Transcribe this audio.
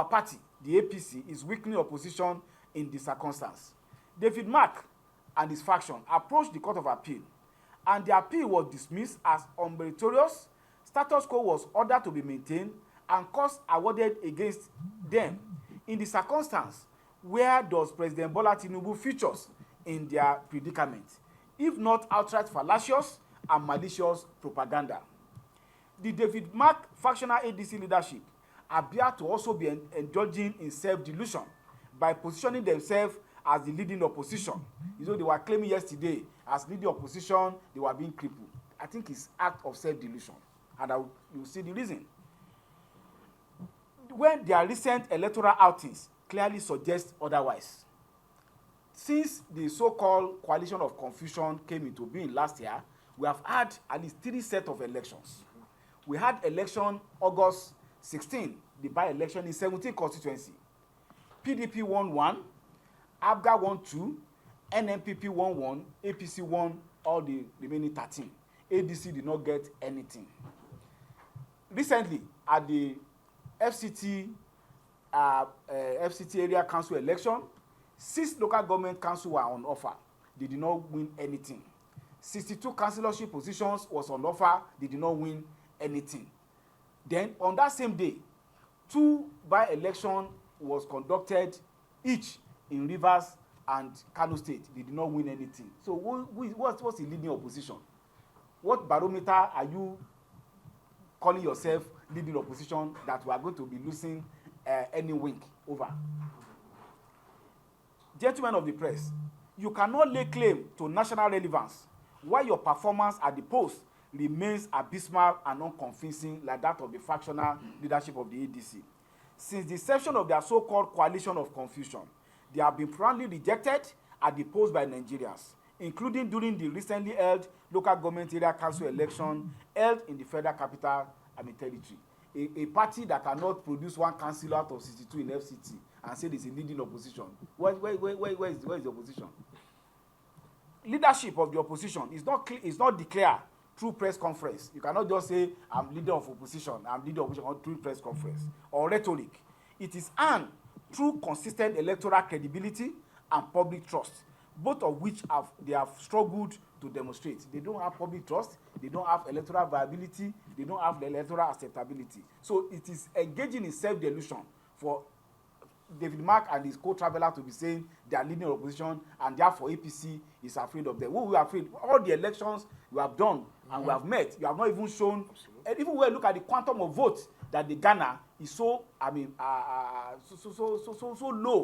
our party, the APC, is weakening opposition in the circumstance. David Mark and his faction approached the Court of Appeal, and the appeal was dismissed as unmeritorious. Status quo was ordered to be maintained and costs awarded against them. In the circumstance, where does President Bola Tinubu features in their predicament, if not outright fallacious and malicious propaganda? The David Mark factional ADC leadership appear to also be indulging in self-delusion by positioning themselves as the leading opposition. You know, they were claiming yesterday as leading opposition, they were being crippled. I think it's act of self-delusion, and you'll see the reason. When their recent electoral outings clearly suggest otherwise. Since the so-called coalition of confusion came into being last year, we have had at least 3 sets of elections. We had election August 16, the by-election in 17 constituency. PDP won 1, ABGA won 2, NNPP won 1, APC won all the remaining 13. ADC did not get anything. Recently, at the FCT area council election, 6 local government councils were on offer. They did not win anything. 62 councillorship positions was on offer. They did not win anything. Then on that same day, 2 by-election was conducted, each in Rivers and Kano State. They did not win anything. So what's the leading opposition? What barometer are you calling yourself leading opposition that we are going to be losing any wink over? Gentlemen of the press, you cannot lay claim to national relevance while your performance at the post remains abysmal and unconvincing like that of the factional leadership of the ADC. Since the inception of their so-called coalition of confusion, they have been proudly rejected at the polls by Nigerians, including during the recently held local government area council election held in the federal capital territory. A party that cannot produce 1 councillor out of 62 in FCT and say there's a leading opposition. Where is the opposition? Leadership of the opposition is not declared through press conference. You cannot just say, I'm leader of opposition, I'm leader of opposition through press conference or rhetoric. It is earned through consistent electoral credibility and public trust, both of which they have struggled to demonstrate. They don't have public trust, they don't have electoral viability, they don't have the electoral acceptability. So it is engaging in self-delusion for David Mark and his co-traveler to be saying they are leading opposition and therefore APC is afraid of them. We are afraid. All the elections we have done and we have met, you have not even shown. And even when we look at the quantum of votes that they garner is so low